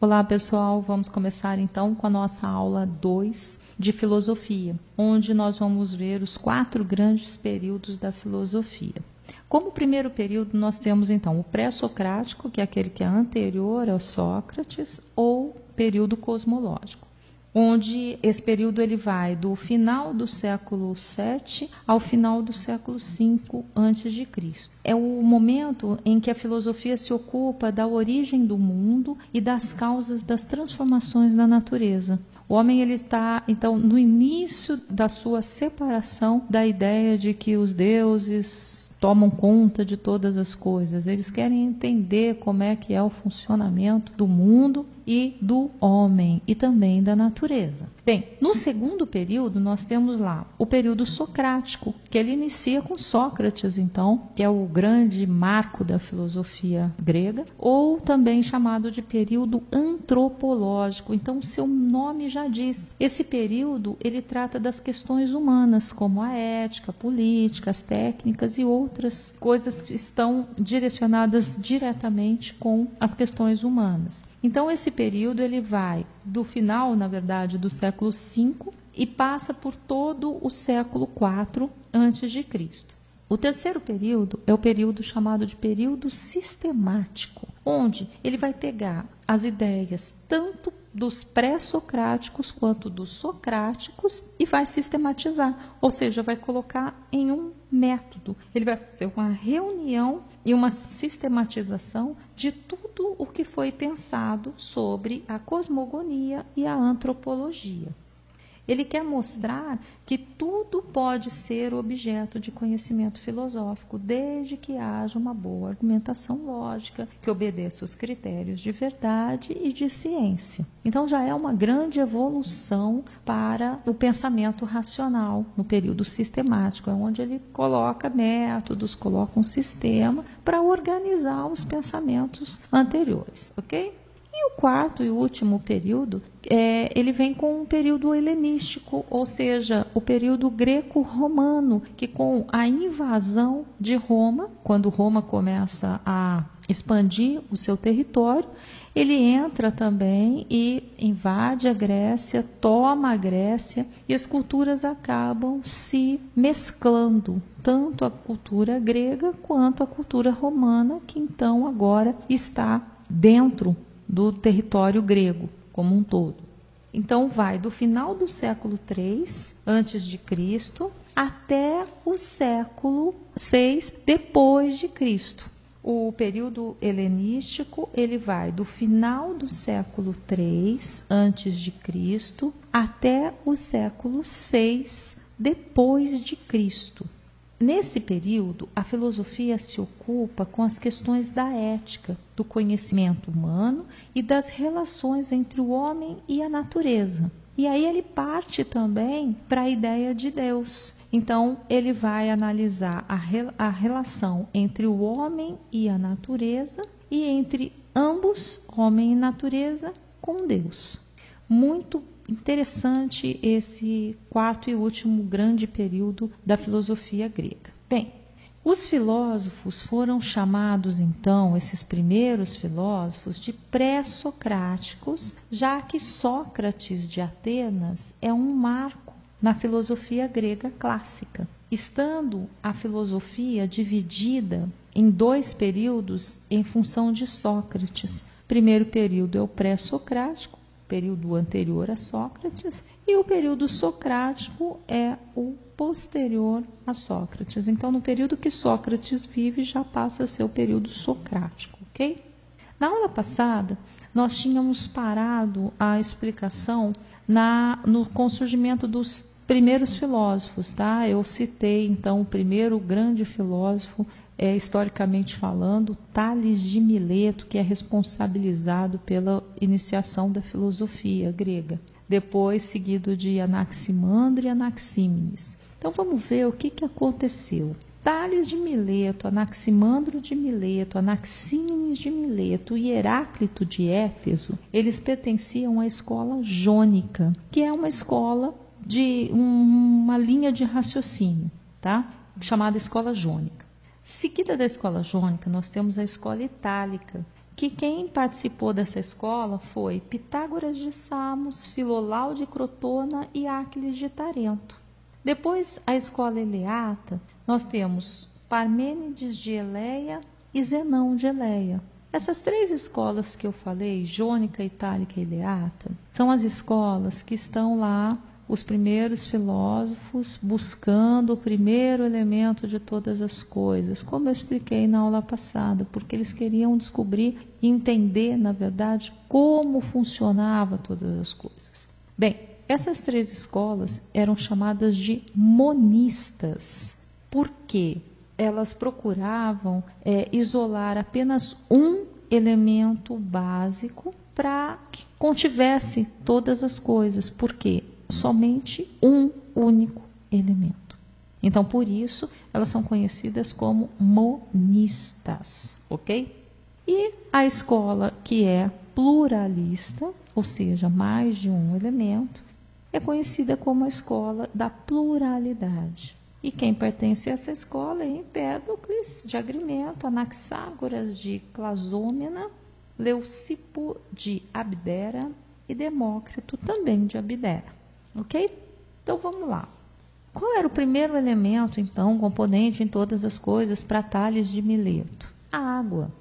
Olá pessoal, vamos começar então com a nossa aula 2 de filosofia, onde nós vamos ver os 4 grandes períodos da filosofia. Como primeiro período nós temos então o pré-socrático, que é aquele que é anterior ao Sócrates, ou período cosmológico, onde esse período ele vai do final do século VII ao final do século V a.C. É o momento em que a filosofia se ocupa da origem do mundo e das causas das transformações da natureza. O homem ele está, então, no início da sua separação da ideia de que os deuses tomam conta de todas as coisas. Eles querem entender como é que é o funcionamento do mundo e do homem e também da natureza. Bem, no segundo período nós temos lá o período socrático, que ele inicia com Sócrates, então, que é o grande marco da filosofia grega, ou também chamado de período antropológico. Então, seu nome já diz. Esse período ele trata das questões humanas, como a ética, a política, as técnicas e outras coisas que estão direcionadas diretamente com as questões humanas. Então, esse período ele vai do final, na verdade, do século V e passa por todo o século IV a.C. O terceiro período é o período chamado de período sistemático, onde ele vai pegar as ideias tanto dos pré-socráticos quanto dos socráticos e vai sistematizar, ou seja, vai colocar em um método. Ele vai fazer uma reunião e uma sistematização de tudo o que foi pensado sobre a cosmogonia e a antropologia. Ele quer mostrar que tudo pode ser objeto de conhecimento filosófico, desde que haja uma boa argumentação lógica, que obedeça os critérios de verdade e de ciência. Então já é uma grande evolução para o pensamento racional no período sistemático, é onde ele coloca métodos, coloca um sistema para organizar os pensamentos anteriores, ok? E o quarto e último período, ele vem com um período helenístico, ou seja, o período greco-romano, que com a invasão de Roma, quando Roma começa a expandir o seu território, ele entra também e invade a Grécia, toma a Grécia, e as culturas acabam se mesclando, tanto a cultura grega quanto a cultura romana, que então agora está dentro do território grego como um todo. Então vai do final do século III a.C. até o século VI depois de Cristo. O período helenístico ele vai do final do século III a.C. até o século VI depois de Cristo. Nesse período, a filosofia se ocupa com as questões da ética, do conhecimento humano e das relações entre o homem e a natureza. E aí ele parte também para a ideia de Deus. Então, ele vai analisar a relação entre o homem e a natureza e entre ambos, homem e natureza, com Deus. Muito interessante esse quarto e último grande período da filosofia grega. Bem, os filósofos foram chamados então, esses primeiros filósofos, de pré-socráticos, já que Sócrates de Atenas é um marco na filosofia grega clássica, estando a filosofia dividida em 2 períodos em função de Sócrates. O primeiro período é o pré-socrático, período anterior a Sócrates, e o período socrático é o posterior a Sócrates. Então, no período que Sócrates vive, já passa a ser o período socrático, ok? Na aula passada, nós tínhamos parado a explicação com o surgimento dos primeiros filósofos, tá? Eu citei, então, o primeiro grande filósofo, historicamente falando, Tales de Mileto, que é responsabilizado pela iniciação da filosofia grega. Depois, seguido de Anaximandro e Anaxímenes. Então, vamos ver o que aconteceu. Tales de Mileto, Anaximandro de Mileto, Anaxímenes de Mileto e Heráclito de Éfeso, eles pertenciam à escola jônica, que é uma escola de uma linha de raciocínio, tá? Chamada escola jônica. Seguida da escola jônica, nós temos a escola itálica, que quem participou dessa escola foi Pitágoras de Samos, Filolau de Crotona e Áquiles de Tarento. Depois, a escola eleata, nós temos Parmênides de Eleia e Zenão de Eleia. Essas três escolas que eu falei, jônica, itálica e eleata, são as escolas que estão lá, os primeiros filósofos buscando o primeiro elemento de todas as coisas, como eu expliquei na aula passada, porque eles queriam descobrir e entender, na verdade, como funcionava todas as coisas. Bem, essas três escolas eram chamadas de monistas. Por quê? Elas procuravam isolar apenas um elemento básico para que contivesse todas as coisas. Por quê? Somente um único elemento. Então, por isso, elas são conhecidas como monistas, ok? E a escola que é pluralista, ou seja, mais de um elemento, é conhecida como a escola da pluralidade. E quem pertence a essa escola é Empédocles de Agrimento, Anaxágoras de Clasômena, Leucipo de Abdera e Demócrito também de Abdera. Ok? Então vamos lá. Qual era o primeiro elemento, então, componente em todas as coisas para Tales de Mileto? A água.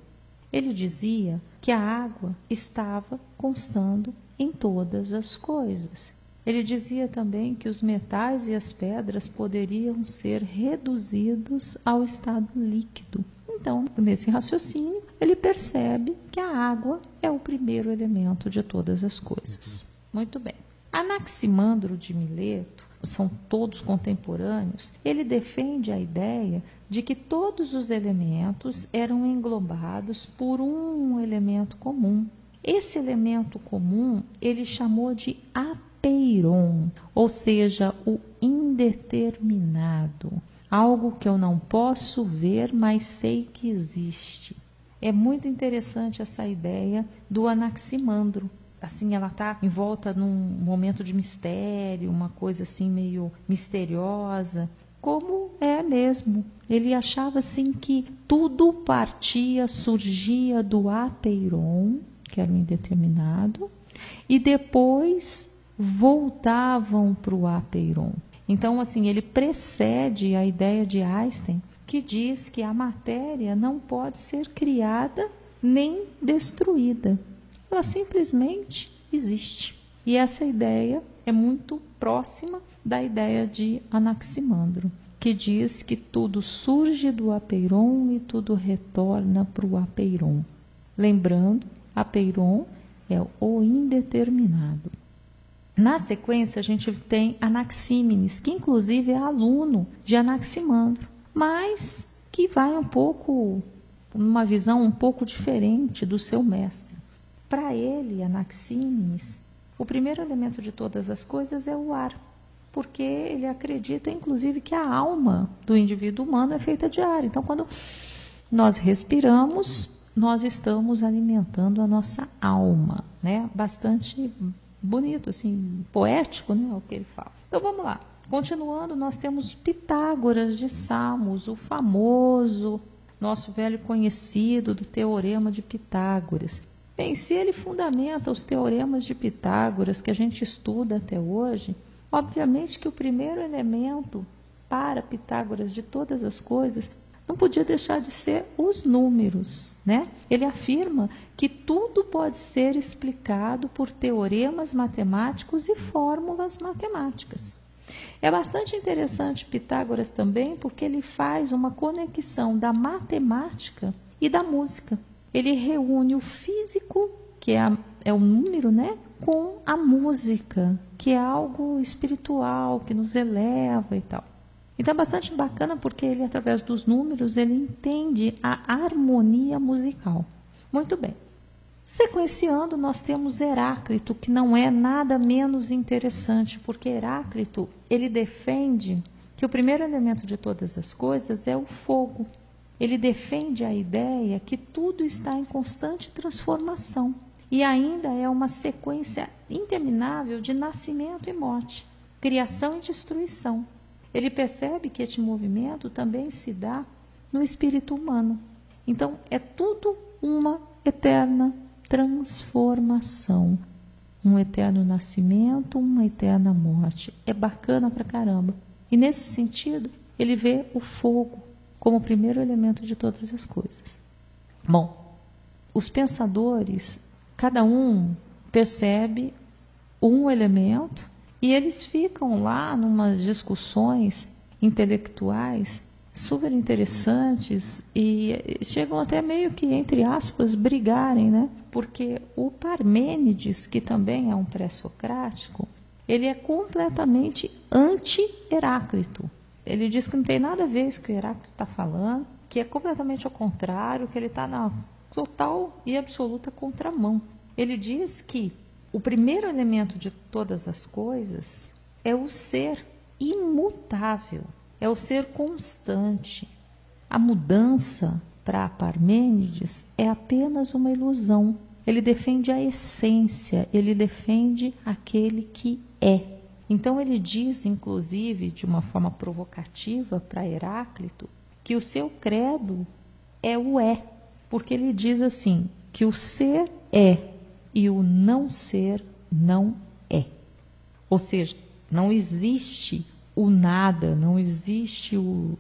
Ele dizia que a água estava constando em todas as coisas. Ele dizia também que os metais e as pedras poderiam ser reduzidos ao estado líquido. Então, nesse raciocínio, ele percebe que a água é o primeiro elemento de todas as coisas. Muito bem. Anaximandro de Mileto, são todos contemporâneos, ele defende a ideia de que todos os elementos eram englobados por um elemento comum. Esse elemento comum ele chamou de apeiron, ou seja, o indeterminado, algo que eu não posso ver, mas sei que existe. É muito interessante essa ideia do Anaximandro. Assim, ela está envolta num momento de mistério, uma coisa assim meio misteriosa, como é mesmo. Ele achava assim que tudo partia, surgia do apeiron, que era o indeterminado, e depois voltavam para o apeiron. Então, assim, ele precede a ideia de Einstein, que diz que a matéria não pode ser criada nem destruída. Ela simplesmente existe. E essa ideia é muito próxima da ideia de Anaximandro, que diz que tudo surge do apeiron e tudo retorna para o apeiron. Lembrando, apeiron é o indeterminado. Na sequência, a gente tem Anaxímenes, que inclusive é aluno de Anaximandro, mas que vai um pouco, numa visão um pouco diferente do seu mestre. Para ele, Anaxímenes, o primeiro elemento de todas as coisas é o ar, porque ele acredita, inclusive, que a alma do indivíduo humano é feita de ar. Então, quando nós respiramos, nós estamos alimentando a nossa alma, né? Bastante bonito, assim, poético, né? O que ele fala. Então, vamos lá. Continuando, nós temos Pitágoras de Samos, o famoso, nosso velho conhecido do Teorema de Pitágoras. Bem, se ele fundamenta os teoremas de Pitágoras que a gente estuda até hoje, obviamente que o primeiro elemento para Pitágoras de todas as coisas não podia deixar de ser os números, né? Ele afirma que tudo pode ser explicado por teoremas matemáticos e fórmulas matemáticas. É bastante interessante Pitágoras também porque ele faz uma conexão da matemática e da música. Ele reúne o físico, que é o número, né, com a música, que é algo espiritual, que nos eleva e tal. Então é bastante bacana porque ele, através dos números, ele entende a harmonia musical. Muito bem. Sequenciando, nós temos Heráclito, que não é nada menos interessante, porque Heráclito, ele defende que o primeiro elemento de todas as coisas é o fogo. Ele defende a ideia que tudo está em constante transformação e ainda é uma sequência interminável de nascimento e morte, criação e destruição. Ele percebe que este movimento também se dá no espírito humano. Então, é tudo uma eterna transformação. Um eterno nascimento, uma eterna morte. É bacana pra caramba. E nesse sentido, ele vê o fogo como o primeiro elemento de todas as coisas. Bom, os pensadores, cada um percebe um elemento e eles ficam lá numas discussões intelectuais super interessantes e chegam até meio que, entre aspas, brigarem, né? Porque o Parmênides, que também é um pré-socrático, ele é completamente anti-Heráclito. Ele diz que não tem nada a ver isso que o Heráclito está falando, que é completamente ao contrário, que ele está na total e absoluta contramão. Ele diz que o primeiro elemento de todas as coisas é o ser imutável, é o ser constante. A mudança, para Parmênides, é apenas uma ilusão. Ele defende a essência, ele defende aquele que é. Então ele diz, inclusive, de uma forma provocativa para Heráclito, que o seu credo é o é, porque ele diz assim, que o ser é e o não ser não é. Ou seja, não existe o nada, não existe o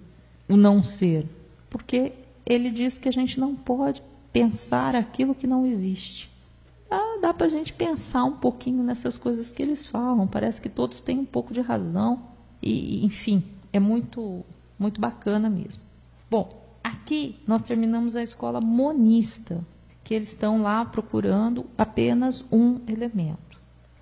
não ser, porque ele diz que a gente não pode pensar aquilo que não existe. Dá para a gente pensar um pouquinho nessas coisas que eles falam, parece que todos têm um pouco de razão, e enfim, é muito, muito bacana mesmo. Bom, aqui nós terminamos a escola monista, que eles estão lá procurando apenas um elemento.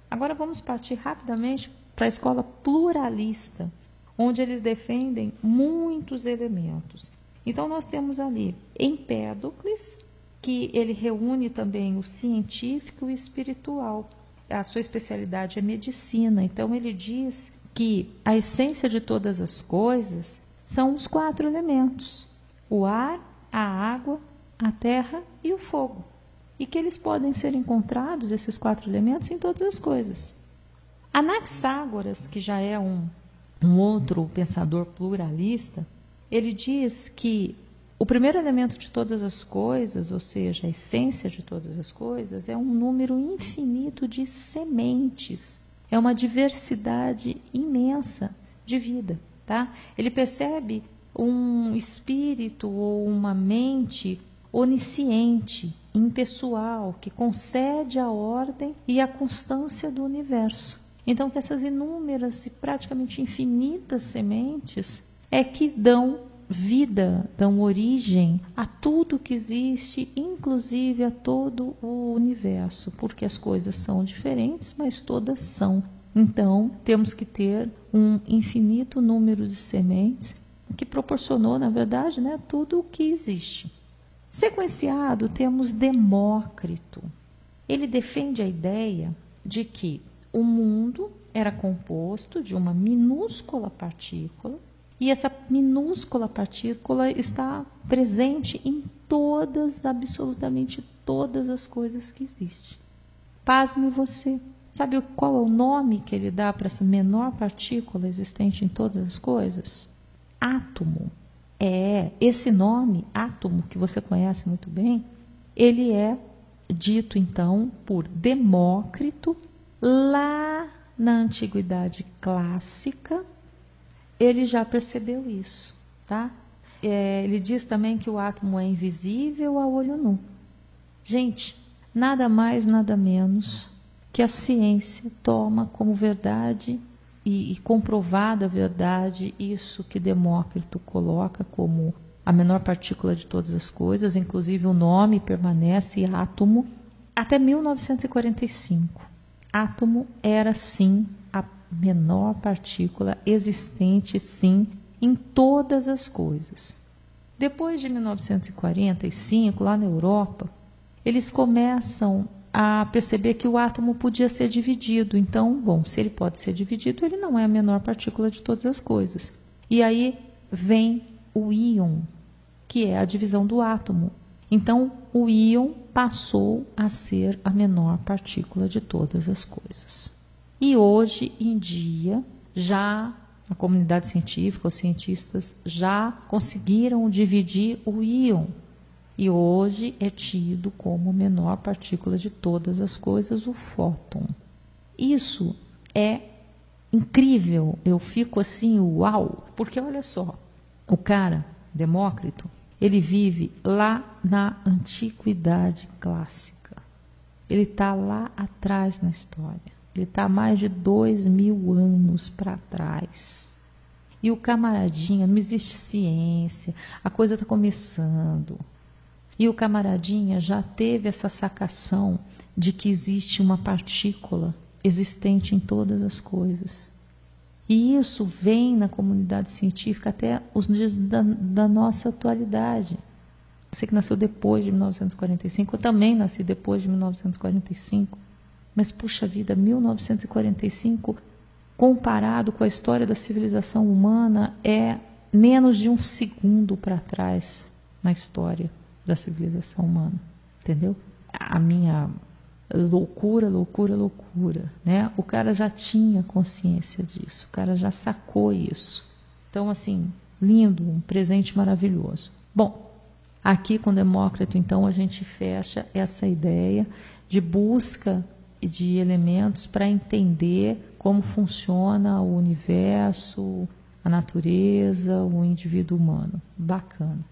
Agora vamos partir rapidamente para a escola pluralista, onde eles defendem muitos elementos. Então nós temos ali Empédocles, que ele reúne também o científico e o espiritual. A sua especialidade é medicina, então ele diz que a essência de todas as coisas são os 4 elementos: o ar, a água, a terra e o fogo. E que eles podem ser encontrados, esses 4 elementos, em todas as coisas. Anaxágoras, que já é um outro pensador pluralista, ele diz que o primeiro elemento de todas as coisas, ou seja, a essência de todas as coisas, é um número infinito de sementes. É uma diversidade imensa de vida. Tá? Ele percebe um espírito ou uma mente onisciente, impessoal, que concede a ordem e a constância do universo. Então, que essas inúmeras e praticamente infinitas sementes é que dão vida, dão origem a tudo que existe, inclusive a todo o universo, porque as coisas são diferentes, mas todas são. Então, temos que ter um infinito número de sementes que proporcionou, na verdade, né, tudo o que existe. Sequenciado, temos Demócrito. Ele defende a ideia de que o mundo era composto de uma minúscula partícula, e essa minúscula partícula está presente em todas, absolutamente todas as coisas que existem. Pasme você. Sabe qual é o nome que ele dá para essa menor partícula existente em todas as coisas? Átomo. Esse nome, átomo, que você conhece muito bem, ele é dito então por Demócrito lá na Antiguidade Clássica. Ele já percebeu isso, tá? Ele diz também que o átomo é invisível a olho nu. Gente, nada mais, nada menos que a ciência toma como verdade e comprovada verdade isso que Demócrito coloca como a menor partícula de todas as coisas, inclusive o nome permanece átomo até 1945. Átomo era sim a menor partícula existente, sim, em todas as coisas. Depois de 1945, lá na Europa, eles começam a perceber que o átomo podia ser dividido. Então, bom, se ele pode ser dividido, ele não é a menor partícula de todas as coisas. E aí vem o íon, que é a divisão do átomo. Então, o íon passou a ser a menor partícula de todas as coisas. E hoje em dia, já a comunidade científica, os cientistas já conseguiram dividir o íon. E hoje é tido como a menor partícula de todas as coisas, o fóton. Isso é incrível, eu fico assim, uau, porque olha só, o cara, Demócrito, ele vive lá na antiguidade clássica. Ele está lá atrás na história. Ele está mais de 2000 anos para trás. E o camaradinha, não existe ciência, a coisa está começando. E o camaradinha já teve essa sacação de que existe uma partícula existente em todas as coisas. E isso vem na comunidade científica até os dias da nossa atualidade. Você que nasceu depois de 1945, eu também nasci depois de 1945. Mas, puxa vida, 1945, comparado com a história da civilização humana, é menos de um segundo para trás na história da civilização humana. Entendeu? A minha loucura, né? O cara já tinha consciência disso, o cara já sacou isso. Então, assim, lindo, um presente maravilhoso. Bom, aqui com Demócrito, então, a gente fecha essa ideia de busca de elementos para entender como funciona o universo, a natureza, o indivíduo humano. Bacana.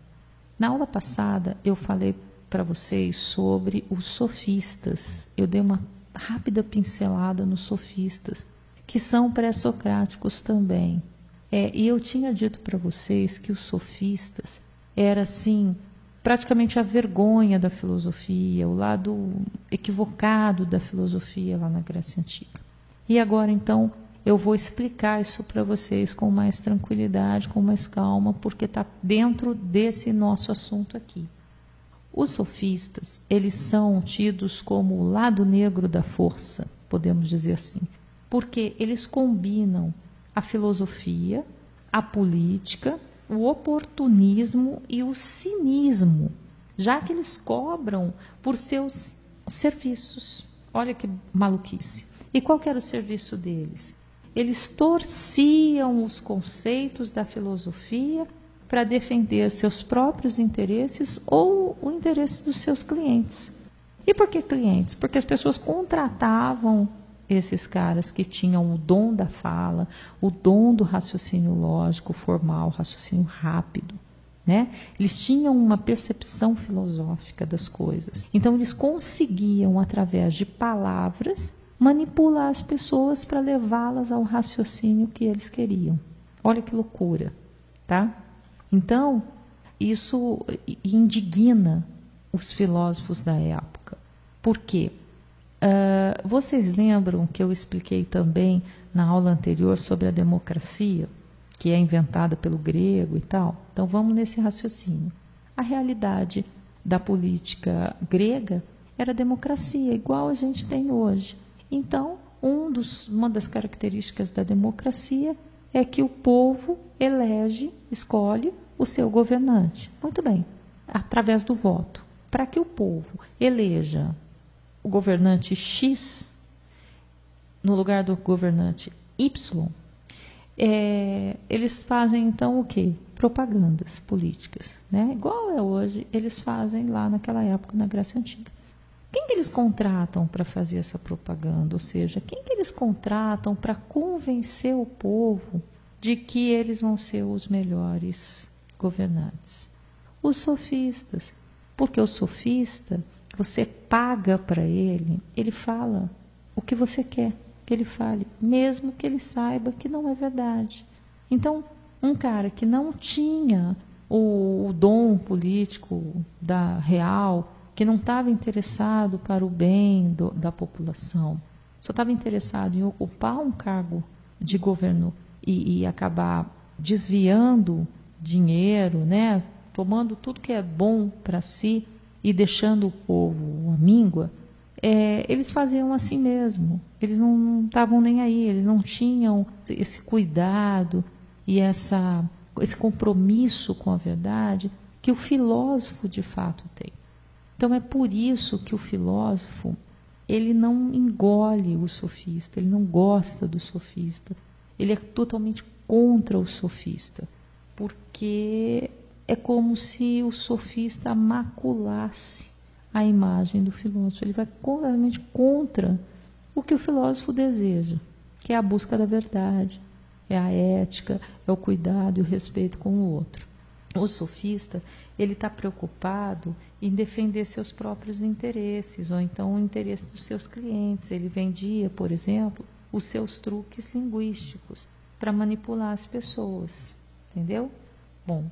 Na aula passada, eu falei para vocês sobre os sofistas. Eu dei uma rápida pincelada nos sofistas, que são pré-socráticos também. E eu tinha dito para vocês que os sofistas era assim, praticamente a vergonha da filosofia, o lado equivocado da filosofia lá na Grécia Antiga. E agora, então, eu vou explicar isso para vocês com mais tranquilidade, com mais calma, porque está dentro desse nosso assunto aqui. Os sofistas, eles são tidos como o lado negro da força, podemos dizer assim, porque eles combinam a filosofia, a política, o oportunismo e o cinismo, já que eles cobram por seus serviços. Olha que maluquice. E qual que era o serviço deles? Eles torciam os conceitos da filosofia para defender seus próprios interesses ou o interesse dos seus clientes. E por que clientes? Porque as pessoas contratavam esses caras que tinham o dom da fala, o dom do raciocínio lógico, formal, raciocínio rápido, né? Eles tinham uma percepção filosófica das coisas. Então, eles conseguiam, através de palavras, manipular as pessoas para levá-las ao raciocínio que eles queriam. Olha que loucura, tá? Então, isso indigna os filósofos da época. Por quê? Vocês lembram que eu expliquei também na aula anterior sobre a democracia, que é inventada pelo grego e tal? Então, vamos nesse raciocínio. A realidade da política grega era a democracia, igual a gente tem hoje. Então, uma das características da democracia é que o povo escolhe o seu governante. Muito bem, através do voto. Para que o povo eleja o governante X no lugar do governante Y, eles fazem então o quê? Propagandas políticas, né? Igual é hoje, eles fazem lá naquela época na Grécia Antiga. Quem que eles contratam para fazer essa propaganda? Ou seja, quem que eles contratam para convencer o povo de que eles vão ser os melhores governantes? Os sofistas. Porque o sofista, você paga para ele, ele fala o que você quer que ele fale, mesmo que ele saiba que não é verdade. Então, um cara que não tinha o dom político real, que não estava interessado para o bem da população, só estava interessado em ocupar um cargo de governo e acabar desviando dinheiro, né? Tomando tudo que é bom para si e deixando o povo à míngua, eles faziam assim mesmo. Eles não estavam nem aí, eles não tinham esse cuidado e esse compromisso com a verdade que o filósofo de fato tem. Então é por isso que o filósofo, ele não engole o sofista, ele não gosta do sofista, ele é totalmente contra o sofista, porque é como se o sofista maculasse a imagem do filósofo. Ele vai completamente contra o que o filósofo deseja, que é a busca da verdade, é a ética, é o cuidado e o respeito com o outro. O sofista, ele está preocupado em defender seus próprios interesses, ou então o interesse dos seus clientes. Ele vendia, por exemplo, os seus truques linguísticos para manipular as pessoas, entendeu? Bom,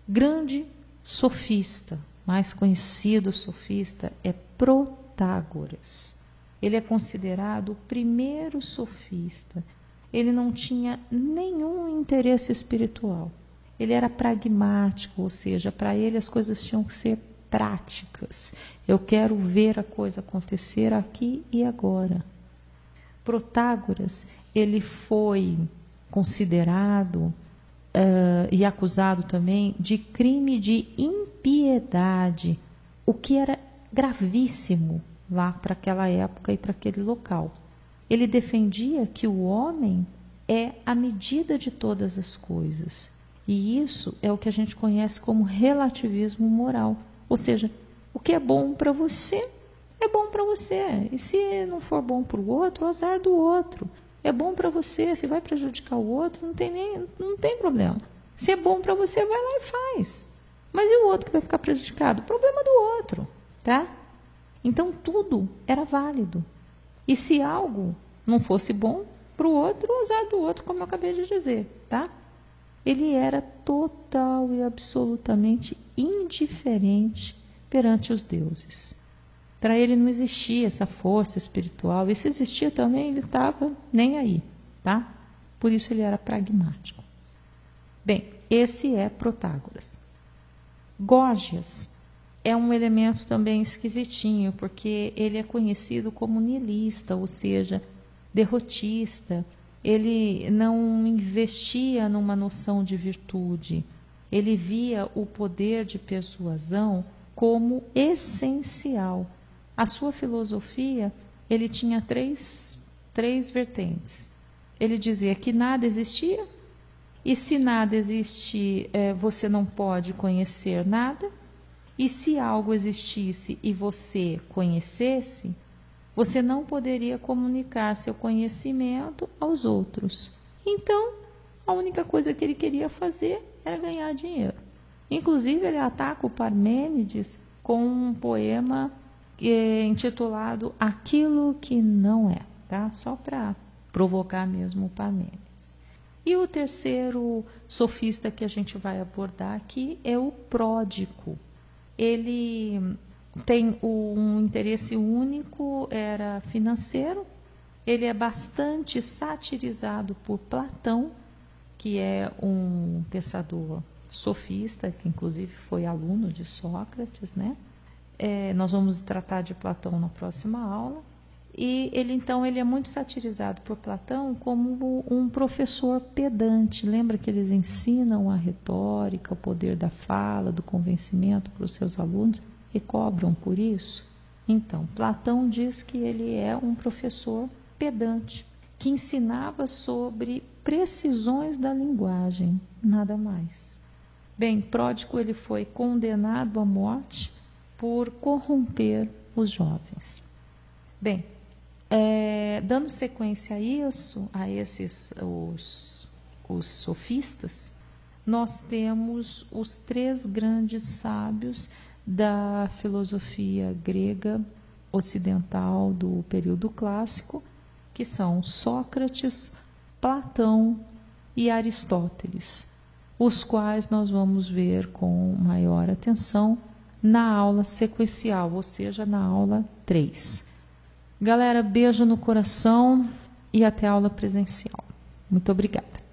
grande sofista, mais conhecido sofista, é Protágoras. Ele é considerado o primeiro sofista. Ele não tinha nenhum interesse espiritual. Ele era pragmático, ou seja, para ele as coisas tinham que ser práticas. Eu quero ver a coisa acontecer aqui e agora. Protágoras, ele foi considerado e acusado também de crime de impiedade, o que era gravíssimo lá para aquela época e para aquele local. Ele defendia que o homem é a medida de todas as coisas. E isso é o que a gente conhece como relativismo moral. Ou seja, o que é bom para você, é bom para você. E se não for bom para o outro, azar do outro. É bom para você, se vai prejudicar o outro, não tem problema. Se é bom para você, vai lá e faz. Mas e o outro que vai ficar prejudicado? Problema do outro, tá? Então tudo era válido. E se algo não fosse bom para o outro, o azar do outro, como eu acabei de dizer, tá? Ele era total e absolutamente indiferente perante os deuses. Para ele não existia essa força espiritual. E se existia também, ele estava nem aí, tá? Por isso ele era pragmático. Bem, esse é Protágoras. Gorgias é um elemento também esquisitinho, porque ele é conhecido como nihilista, ou seja, derrotista. Ele não investia numa noção de virtude. Ele via o poder de persuasão como essencial. A sua filosofia, ele tinha três vertentes. Ele dizia que nada existia, e se nada existe, você não pode conhecer nada, e se algo existisse e você conhecesse, você não poderia comunicar seu conhecimento aos outros. Então, a única coisa que ele queria fazer era ganhar dinheiro. Inclusive, ele ataca o Parmênides com um poema intitulado Aquilo que Não É, tá? Só para provocar mesmo o Parmênides. E o terceiro sofista que a gente vai abordar aqui é o Pródico. Ele tem um interesse único, era financeiro. Ele é bastante satirizado por Platão, que é um pensador sofista, que inclusive foi aluno de Sócrates, né? Nós vamos tratar de Platão na próxima aula. E ele é muito satirizado por Platão como um professor pedante. Lembra que eles ensinam a retórica, o poder da fala, do convencimento para os seus alunos e cobram por isso? Então, Platão diz que ele é um professor pedante, que ensinava sobre precisões da linguagem, nada mais. Bem, Pródico ele foi condenado à morte por corromper os jovens. Bem, dando sequência a isso, a esses os sofistas, nós temos os três grandes sábios da filosofia grega ocidental do período clássico, que são Sócrates, Platão e Aristóteles, os quais nós vamos ver com maior atenção na aula sequencial, ou seja, na aula 3. Galera, beijo no coração e até a aula presencial. Muito obrigada.